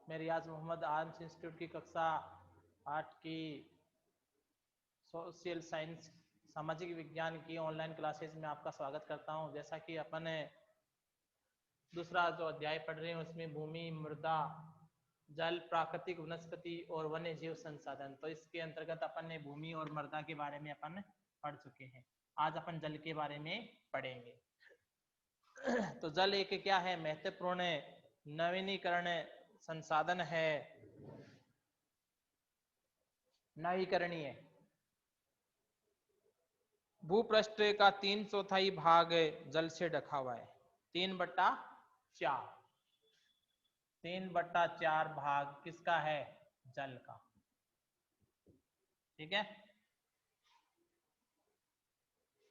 मैं रियाज Mohammad arms institute की कक्षा 8 की सोशल साइंस सामाजिक विज्ञान की ऑनलाइन क्लासेज में आपका स्वागत करता हूं। जैसा कि अपन दूसरा जो अध्याय पढ़ रहे हैं उसमें भूमि, मृदा, जल, प्राकृतिक वनस्पति और वन्य जीव संसाधन, तो इसके अंतर्गत अपन ने भूमि और मृदा के बारे में अपन पढ़ चुके हैं। आज अपन जल के बारे में पढ़ेंगे। तो जल एक क्या है? महत्वपूर्ण नवीनीकरण संसाधन है, नवीकरणीय। भूपृष्ठ का 3/4 भाग जल से ढका हुआ है। 3/4 3/4 भाग किसका है? जल का। ठीक है,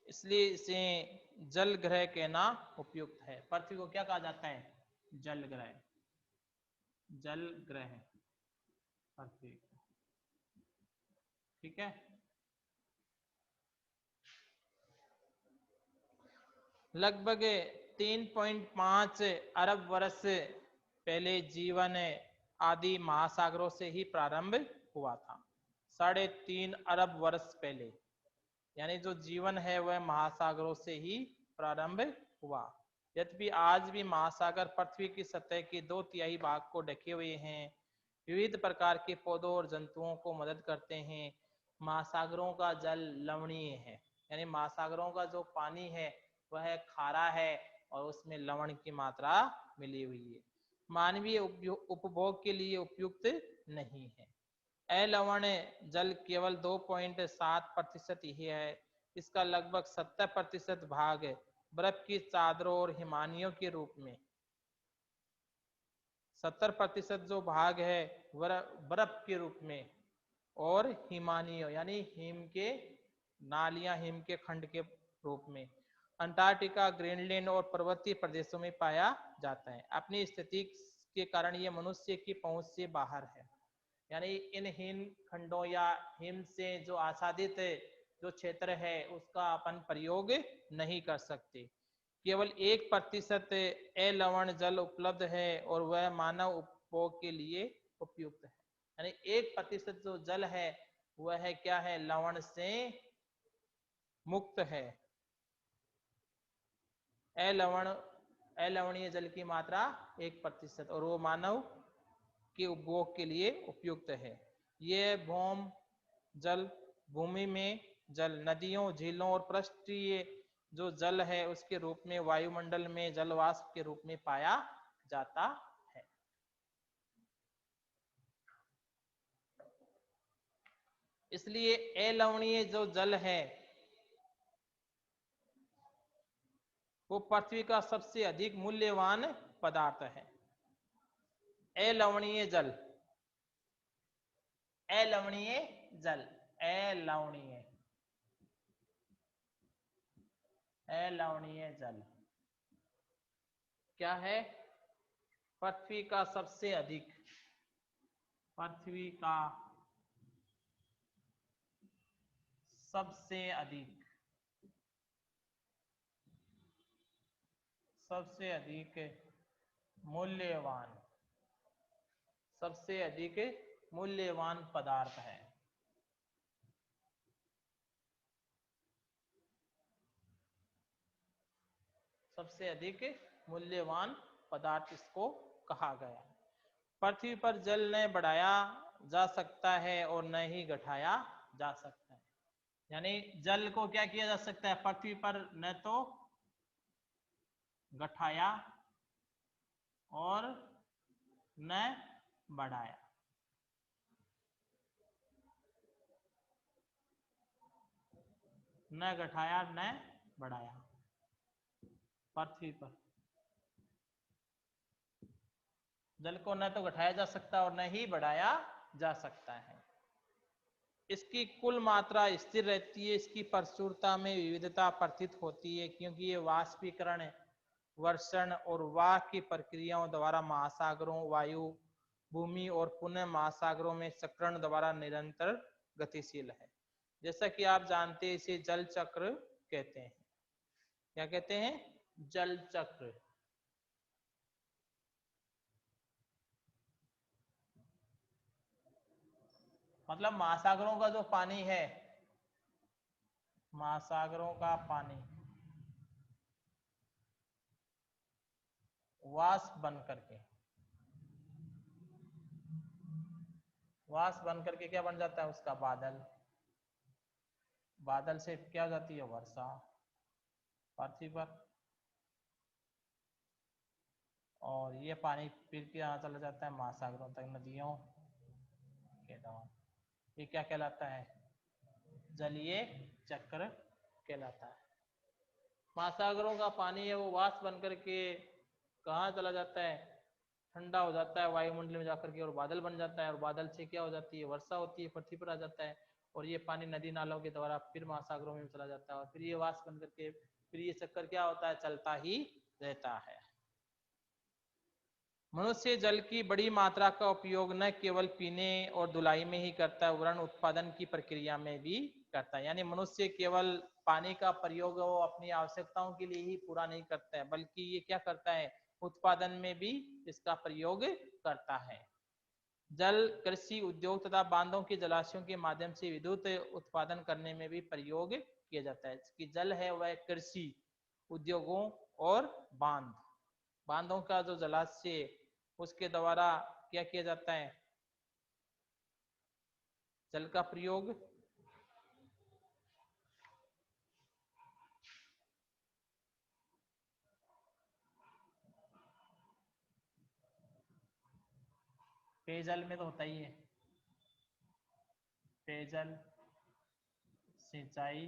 इसलिए इसे जल ग्रह कहना उपयुक्त है। पृथ्वी को क्या कहा जाता है? जल ग्रह। जल ग्रह पृथ्वी। ठीक है, लगभग 3.5 अरब वर्ष पहले जीवन आदि महासागरों से ही प्रारंभ हुआ था। 3.5 अरब वर्ष पहले, यानी जो जीवन है वह महासागरों से ही प्रारंभ हुआ। यद्यपि आज भी महासागर पृथ्वी की सतह के 2/3 भाग को ढके हुए हैं। विविध प्रकार के पौधों और जंतुओं को मदद करते हैं। महासागरों का जल लवणीय है, यानी महासागरों का जो पानी है वह खारा है और उसमें लवण की मात्रा मिली हुई है। मानवीय उपभोग के लिए उपयुक्त नहीं है। अलवणीय जल केवल 2.7% ही है। इसका लगभग 70% भाग बर्फ की चादरों और हिमानियों के रूप में, 70% जो भाग है बर्फ के रूप में और हिमानियों यानी हिम के नालियां, हिम के खंड के रूप में अंटार्कटिका, ग्रीनलैंड और पर्वतीय प्रदेशों में पाया जाता है। अपनी स्थिति के कारण ये मनुष्य की पहुंच से बाहर है, यानी इन हिम खंडों या हिम से जो आच्छादित जो क्षेत्र है उसका अपन प्रयोग नहीं कर सकते। केवल 1% अलवण जल उपलब्ध है और वह मानव उपभोग के लिए उपयुक्त है। यानी 1% जो जल है वह क्या है? लवण से मुक्त है। अलवणीय जल की मात्रा 1% और वो मानव के उपभोग के लिए उपयुक्त है। ये भौम जल, भूमि में जल, नदियों, झीलों और पृष्ठीय जो जल है उसके रूप में वायुमंडल में जलवाष्प के रूप में पाया जाता है। इसलिए अलवणीय जो जल है वो पृथ्वी का सबसे अधिक मूल्यवान पदार्थ है। अलवणीय जल, अलवणीय जल, अलवणीय अलवणीय जल क्या है? पृथ्वी का सबसे अधिक, पृथ्वी का सबसे अधिक, सबसे अधिक मूल्यवान, सबसे अधिक मूल्यवान पदार्थ है। सबसे अधिक मूल्यवान पदार्थ इसको कहा गया। पृथ्वी पर जल न बढ़ाया जा सकता है और न ही घटाया जा सकता है। यानी जल को क्या किया जा सकता है? पृथ्वी पर न तो घटाया और न बढ़ाया। न घटाया न बढ़ाया पृथ्वी पर जल को न तो घटाया जा सकता और न ही बढ़ाया जा सकता है। इसकी कुल मात्रा स्थिर रहती है। इसकी प्रचुरता में विविधता प्रतीत होती है क्योंकि ये वाष्पीकरण, वर्षण और वाह की प्रक्रियाओं द्वारा महासागरों, वायु, भूमि और पुनः महासागरों में चक्रण द्वारा निरंतर गतिशील है। जैसा कि आप जानते हैं इसे जल चक्र कहते हैं। क्या कहते हैं? जल चक्र। मतलब महासागरों का जो पानी है, महासागरों का पानी वाष्प बन करके, वाष्प बन करके क्या बन जाता है उसका, बादल। बादल से क्या हो जाती है वर्षा पृथ्वी पर, और ये पानी फिर यहाँ चला जाता है महासागरों तक, नदियों के द्वारा। ये क्या कहलाता है, जलीय चक्र कहलाता है। महासागरों का पानी है वो वाष्प बन करके कहाँ चला जाता है, ठंडा हो जाता है वायुमंडल में जाकर के, और बादल बन जाता है, और बादल से क्या हो जाती है, वर्षा होती है, पृथ्वी पर आ जाता है, और ये पानी नदी नालों के द्वारा फिर महासागरों में चला जाता है, और फिर ये वाष्प बन करके फिर ये चक्कर क्या होता है, चलता ही रहता है। मनुष्य जल की बड़ी मात्रा का उपयोग न केवल पीने और धुलाई में ही करता है, वरन उत्पादन की प्रक्रिया में भी करता है। यानी मनुष्य केवल पानी का प्रयोग वो अपनी आवश्यकताओं के लिए ही पूरा नहीं करता है, बल्कि ये क्या करता है, उत्पादन में भी इसका प्रयोग करता है। जल कृषि उद्योग तथा बांधों के जलाशयों के माध्यम से विद्युत उत्पादन करने में भी प्रयोग किया जाता है। कि जल है वह कृषि उद्योगों और बांधों का जो जलाशय उसके द्वारा क्या किया जाता है, जल का प्रयोग पेयजल में तो होता ही है, पेयजल, सिंचाई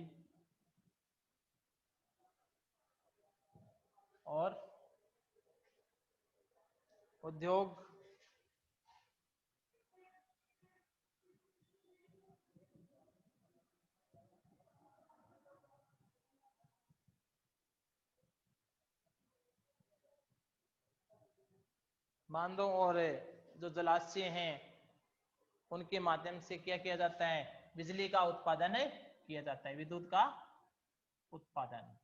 और उद्योग। बांधों और जो जलाशय हैं उनके माध्यम से क्या किया जाता है, बिजली का उत्पादन किया जाता है, विद्युत का उत्पादन,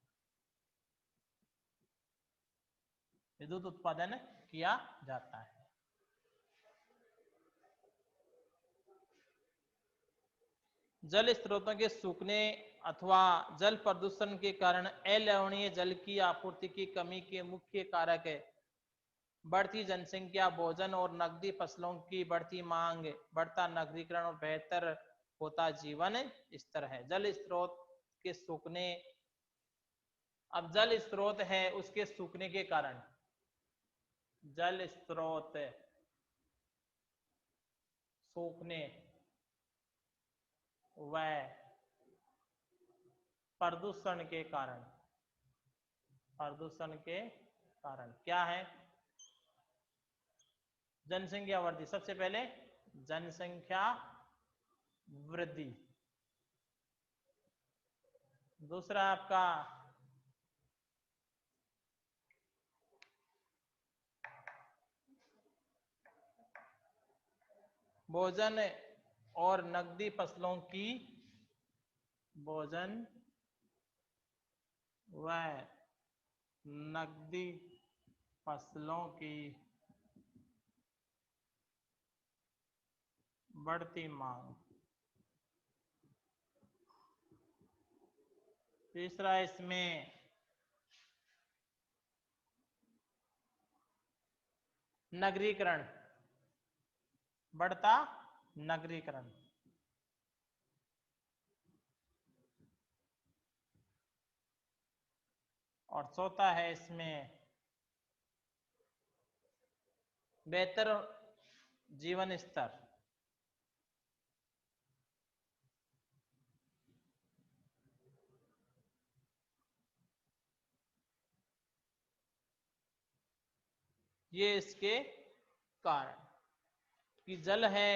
विद्युत उत्पादन किया जाता है। जल स्रोतों के सूखने अथवा जल प्रदूषण के कारण अलवणीय जल की आपूर्ति की कमी के मुख्य कारक है बढ़ती जनसंख्या, भोजन और नकदी फसलों की बढ़ती मांग, बढ़ता नगरीकरण और बेहतर होता जीवन स्तर है। जल स्रोत के सूखने, अब जल स्रोत है उसके सूखने के कारण, जल स्रोत सूखने व प्रदूषण के कारण, प्रदूषण के कारण क्या है, जनसंख्या वृद्धि। सबसे पहले जनसंख्या वृद्धि, दूसरा आपका भोजन और नकदी फसलों की, भोजन व नकदी फसलों की बढ़ती मांग। तीसरा इसमें नगरीकरण, बढ़ता नगरीकरण। और चौथा है इसमें बेहतर जीवन स्तर, ये इसके कारण। कि जल है,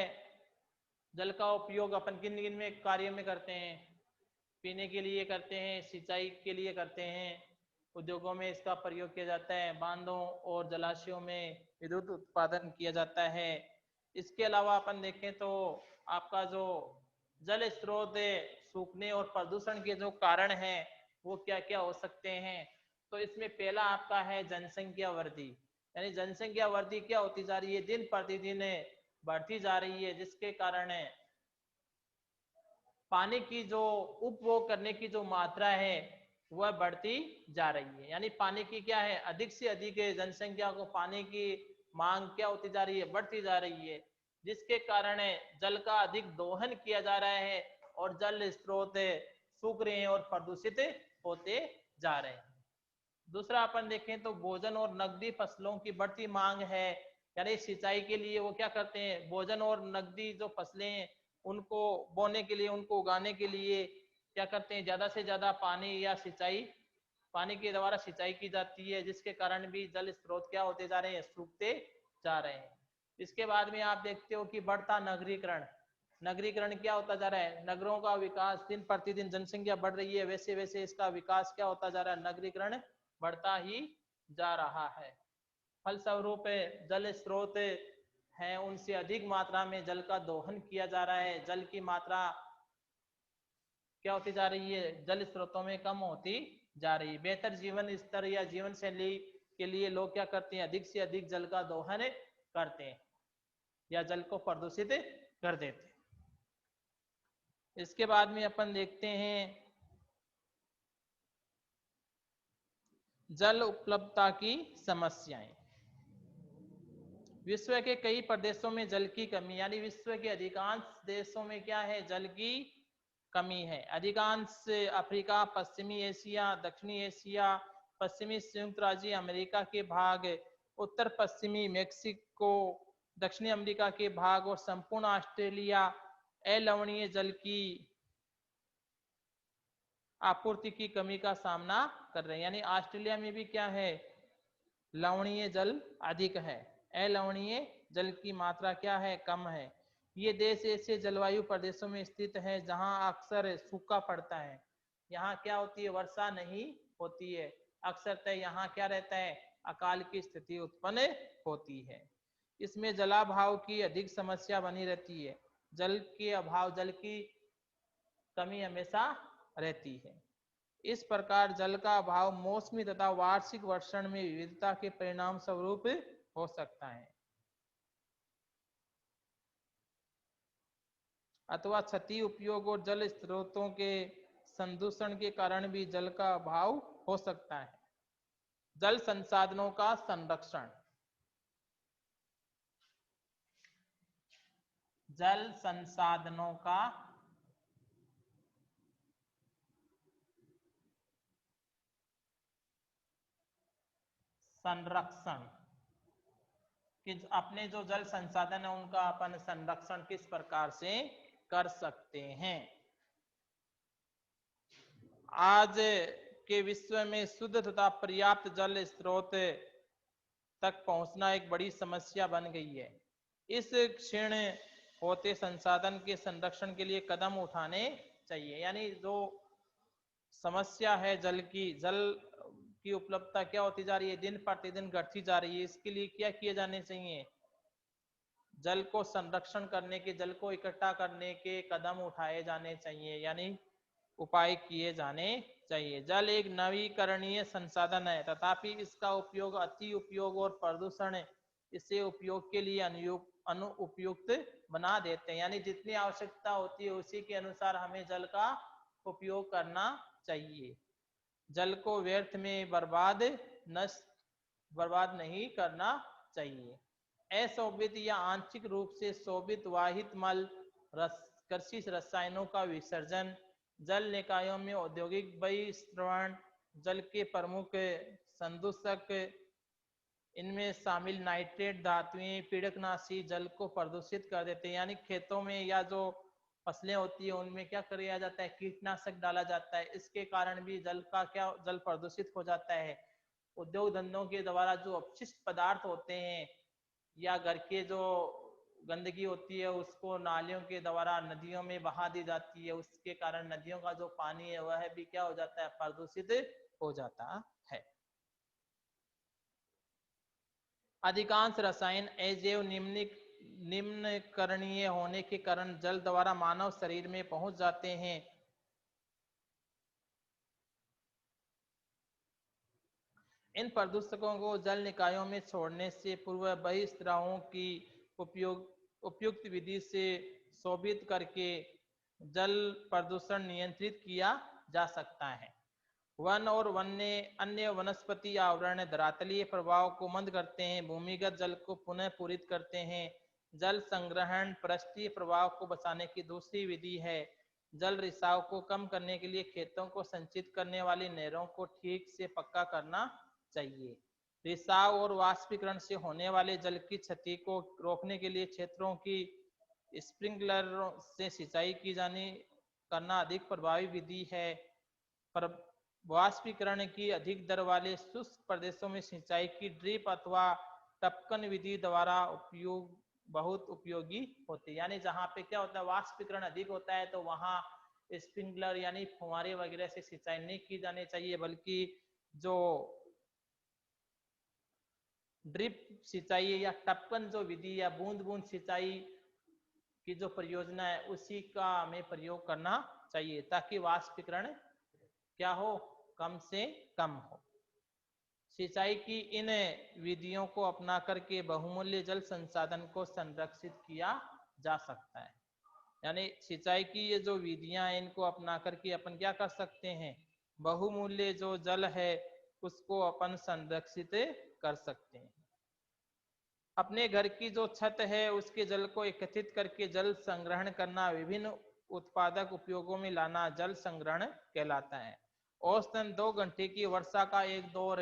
जल का उपयोग अपन किन किन में कार्य में करते हैं, पीने के लिए करते हैं, सिंचाई के लिए करते हैं, उद्योगों में इसका प्रयोग किया जाता है, बांधों और जलाशयों में विद्युत उत्पादन किया जाता है। इसके अलावा अपन देखें तो आपका जो जल स्रोत सूखने और प्रदूषण के जो कारण हैं वो क्या क्या हो सकते हैं, तो इसमें पहला आपका है जनसंख्या वृद्धि। यानी जनसंख्या वृद्धि क्या होती जा रही है, दिन प्रतिदिन बढ़ती जा रही है, जिसके कारण पानी की जो उपभोग करने की जो मात्रा है वह बढ़ती जा रही है। यानी पानी की क्या है, अधिक से अधिक जनसंख्या को पानी की मांग क्या होती जा रही है, बढ़ती जा रही है, जिसके कारण जल का अधिक दोहन किया जा रहा है और जल स्रोत सूख रहे हैं और प्रदूषित होते जा रहे हैं। दूसरा अपन देखें तो भोजन और नकदी फसलों की बढ़ती मांग है। यानी सिंचाई के लिए वो क्या करते हैं, भोजन और नकदी जो फसलें हैं उनको बोने के लिए, उनको उगाने के लिए क्या करते हैं, ज्यादा से ज्यादा पानी या सिंचाई, पानी के द्वारा सिंचाई की जाती है, जिसके कारण भी जल स्रोत क्या होते जा रहे हैं, सूखते जा रहे हैं। इसके बाद में आप देखते हो कि बढ़ता नगरीकरण, नगरीकरण क्या होता जा रहा है, नगरों का विकास, दिन प्रतिदिन जनसंख्या बढ़ रही है, वैसे वैसे इसका विकास क्या होता जा रहा है, नगरीकरण बढ़ता ही जा रहा है। फलस्वरूप जल स्रोत है उनसे अधिक मात्रा में जल का दोहन किया जा रहा है, जल की मात्रा क्या होती जा रही है, जल स्रोतों में कम होती जा रही है। बेहतर जीवन स्तर या जीवन शैली के लिए लोग क्या करते हैं, अधिक से अधिक जल का दोहन करते हैं या जल को प्रदूषित कर देते हैं। इसके बाद में अपन देखते हैं जल उपलब्धता की समस्याएं। विश्व के कई प्रदेशों में जल की कमी, यानी विश्व के अधिकांश देशों में क्या है, जल की कमी है। अधिकांश अफ्रीका, पश्चिमी एशिया, दक्षिणी एशिया, पश्चिमी संयुक्त राज्य अमेरिका के भाग, उत्तर पश्चिमी मेक्सिको, दक्षिणी अमेरिका के भाग और संपूर्ण ऑस्ट्रेलिया अलवणीय जल की आपूर्ति की कमी का सामना कर रहे हैं। यानी ऑस्ट्रेलिया में भी क्या है, लवणीय जल अधिक है, अलवणीय जल की मात्रा क्या है, कम है। ये देश ऐसे जलवायु प्रदेशों में स्थित है जहां अक्सर सूखा पड़ता है, यहाँ क्या होती है, वर्षा नहीं होती है, अक्सर यहाँ क्या रहता है, अकाल की स्थिति उत्पन्न होती है। इसमें जलाभाव की अधिक समस्या बनी रहती है, जल के अभाव, जल की कमी हमेशा रहती है। इस प्रकार जल का अभाव मौसमी तथा वार्षिक वर्षण में विविधता के परिणाम स्वरूप हो सकता है, अथवा क्षति उपयोग और जल स्रोतों के संदूषण के कारण भी जल का अभाव हो सकता है। जल संसाधनों का संरक्षण, जल संसाधनों का संरक्षण, कि अपने जो जल संसाधन है उनका अपन संरक्षण किस प्रकार से कर सकते हैं। आज के विश्व में शुद्ध तथा पर्याप्त जल स्रोत तक पहुंचना एक बड़ी समस्या बन गई है। इस क्षीण होते संसाधन के संरक्षण के लिए कदम उठाने चाहिए। यानी जो समस्या है जल की उपलब्धता क्या होती जा रही है, दिन प्रतिदिन घटती जा रही है। इसके लिए क्या किए जाने चाहिए, जल को संरक्षण करने के, जल को इकट्ठा करने के कदम उठाए जाने चाहिए, यानी उपाय किए जाने चाहिए। जल एक नवीकरणीय संसाधन है, तथापि इसका उपयोग, अति उपयोग और प्रदूषण इसे उपयोग के लिए अनुपयुक्त बना देते हैं। यानी जितनी आवश्यकता होती है उसी के अनुसार हमें जल का उपयोग करना चाहिए। जल को व्यर्थ में बर्बाद नहीं करना चाहिए। अशोभित या आंशिक रूप से शोभित वाहित मल, कृषि रसायनों का विसर्जन, जल निकायों में औद्योगिक बहिर्वाण, जल के प्रमुख संदूषक, इनमें शामिल नाइट्रेट धातुएं, पीड़कनाशी जल को प्रदूषित कर देते हैं। यानी खेतों में या जो फसलें होती है उनमें क्या किया जाता है, कीटनाशक डाला जाता है, इसके कारण भी जल प्रदूषित हो जाता है। उद्योग धंधों के द्वारा जो अपशिष्ट पदार्थ होते हैं या घर के जो गंदगी होती है उसको नालियों के द्वारा नदियों में बहा दी जाती है, उसके कारण नदियों का जो पानी है वह भी क्या हो जाता है, प्रदूषित हो जाता है। अधिकांश रसायन अजैव निम्नकरणीय होने के कारण जल द्वारा मानव शरीर में पहुंच जाते हैं। इन प्रदूषकों को जल निकायों में छोड़ने से पूर्व बहिस्रावों की उपयुक्त विधि से शोभित करके जल प्रदूषण नियंत्रित किया जा सकता है। वन और वन्य अन्य वनस्पति आवरण धरातलीय प्रभाव को मंद करते हैं, भूमिगत जल को पुनः पूरित करते हैं। जल संग्रहण पृष्ठीय प्रभाव को बचाने की दूसरी विधि है। जल रिसाव को कम करने के लिए खेतों को संचित करने वाली नहरों को ठीक से पक्का करना चाहिए। रिसाव और वाष्पीकरण से होने वाले जल की क्षति को रोकने के लिए क्षेत्रों की स्प्रिंकलर से सिंचाई की जानी करना अधिक प्रभावी विधि है। पर वाष्पीकरण की अधिक दर वाले शुष्क प्रदेशों में सिंचाई की ड्रिप अथवा टपकन विधि द्वारा उपयोग बहुत उपयोगी होती है। यानी जहाँ पे क्या होता है, वाष्पीकरण अधिक होता है तो वहाँ स्प्रिंकलर यानी फुहारे वगैरह से सिंचाई नहीं की जानी चाहिए, बल्कि जो ड्रिप सिंचाई या टपकन जो विधि या बूंद बूंद सिंचाई की जो परियोजना है उसी का हमें प्रयोग करना चाहिए, ताकि वाष्पीकरण क्या हो, कम से कम हो। सिंचाई की इन विधियों को अपना करके बहुमूल्य जल संसाधन को संरक्षित किया जा सकता है। यानी सिंचाई की ये जो विधियां हैं इनको अपना करके अपन क्या कर सकते हैं, बहुमूल्य जो जल है उसको अपन संरक्षित कर सकते हैं। अपने घर की जो छत है उसके जल को एकत्रित करके जल संग्रहण करना, विभिन्न उत्पादक उपयोगों में लाना जल संग्रहण कहलाता है। औसतन 2 घंटे की वर्षा का एक दौर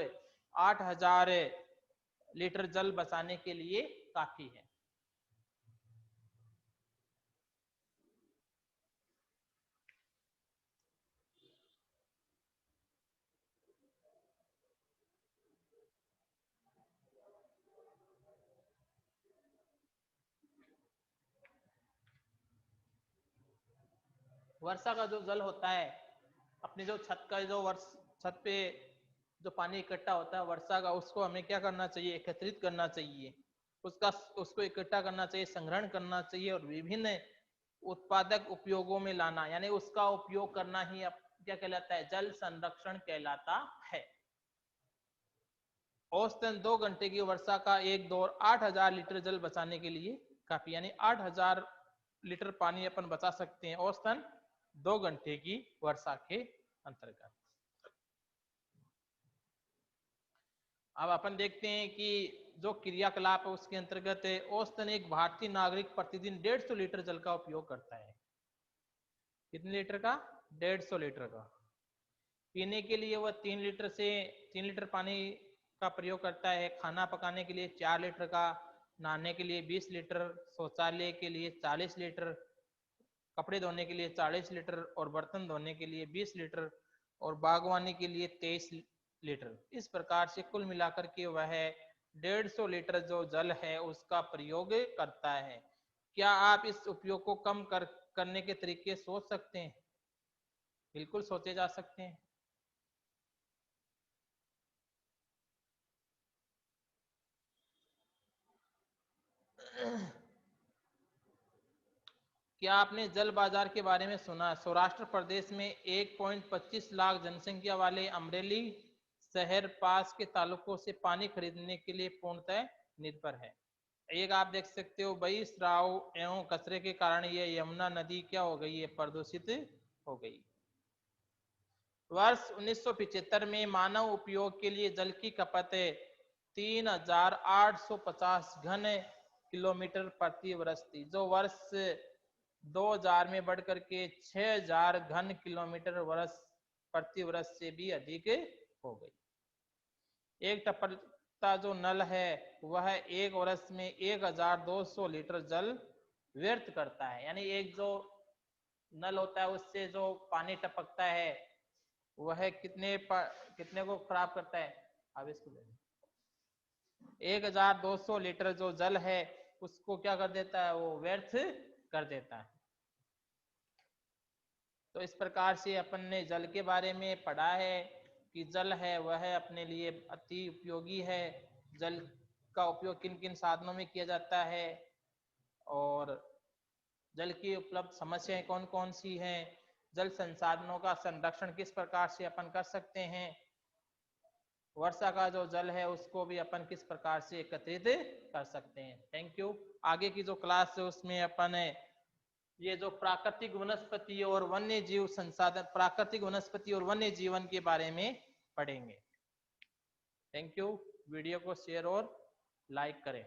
8000 लीटर जल बचाने के लिए काफी है। वर्षा का जो जल होता है, अपनी जो छत का जो छत पे जो पानी इकट्ठा होता है वर्षा का, उसको हमें क्या करना चाहिए, एकत्रित करना चाहिए, उसको इकट्ठा करना चाहिए, संग्रहण करना चाहिए और विभिन्न उत्पादक उपयोगों में लाना, यानी उसका उपयोग करना ही क्या कहलाता है, जल संरक्षण कहलाता है। औसतन 2 घंटे की वर्षा का एक दौर 8000 लीटर जल बचाने के लिए काफी, यानी 8000 लीटर पानी अपन बचा सकते हैं औसतन 2 घंटे की वर्षा के अंतर्गत। अब अपन देखते हैं कि जो क्रियाकलाप है उसके अंतर्गत औसतन एक भारतीय नागरिक प्रतिदिन 150 लीटर जल का उपयोग करता है। कितने लीटर का, 150 लीटर का। पीने के लिए वह 3 लीटर पानी का प्रयोग करता है। खाना पकाने के लिए 4 लीटर का, नहाने के लिए 20 लीटर, शौचालय के लिए 40 लीटर, कपड़े धोने के लिए 40 लीटर और बर्तन धोने के लिए 20 लीटर और बागवानी के लिए 23 लीटर। इस प्रकार से कुल मिलाकर के वह 150 लीटर जो जल है उसका प्रयोग करता है। क्या आप इस उपयोग को कम करने के तरीके सोच सकते हैं? बिल्कुल सोचे जा सकते हैं। क्या आपने जल बाजार के बारे में सुना? सौराष्ट्र प्रदेश में 1.25 लाख जनसंख्या वाले अमरेली शहर पास के तालुकों से पानी खरीदने के लिए पूर्णतः निर्भर है। एक आप देख सकते हो भाई, स्राव एवं कचरे के कारण ये यमुना नदी क्या हो गई है, प्रदूषित हो गई। वर्ष 1975 में मानव उपयोग के लिए जल की खपत 3850 घन किलोमीटर प्रति वर्ष थी, जो वर्ष 2000 में बढ़कर के 6000 घन किलोमीटर वर्ष प्रति वर्ष से भी अधिक हो गई। एक टपकता जो नल है वह एक वर्ष में 1200 लीटर जल व्यर्थ करता है। यानी एक जो नल होता है उससे जो पानी टपकता है वह कितने को खराब करता है, अब इसको 1200 लीटर जो जल है उसको क्या कर देता है, वो व्यर्थ कर देता है। तो इस प्रकार से अपन ने जल के बारे में पढ़ा है कि जल है वह अपने लिए अति उपयोगी है। जल का उपयोग किन किन साधनों में किया जाता है और जल की उपलब्ध समस्याएं कौन कौन सी हैं, जल संसाधनों का संरक्षण किस प्रकार से अपन कर सकते हैं, वर्षा का जो जल है उसको भी अपन किस प्रकार से एकत्रित कर सकते हैं। Thank you. आगे की जो क्लास है उसमें अपन ये जो प्राकृतिक वनस्पति और वन्य जीव संसाधन, प्राकृतिक वनस्पति और वन्य जीवन के बारे में पढ़ेंगे। Thank you. वीडियो को शेयर और लाइक करें।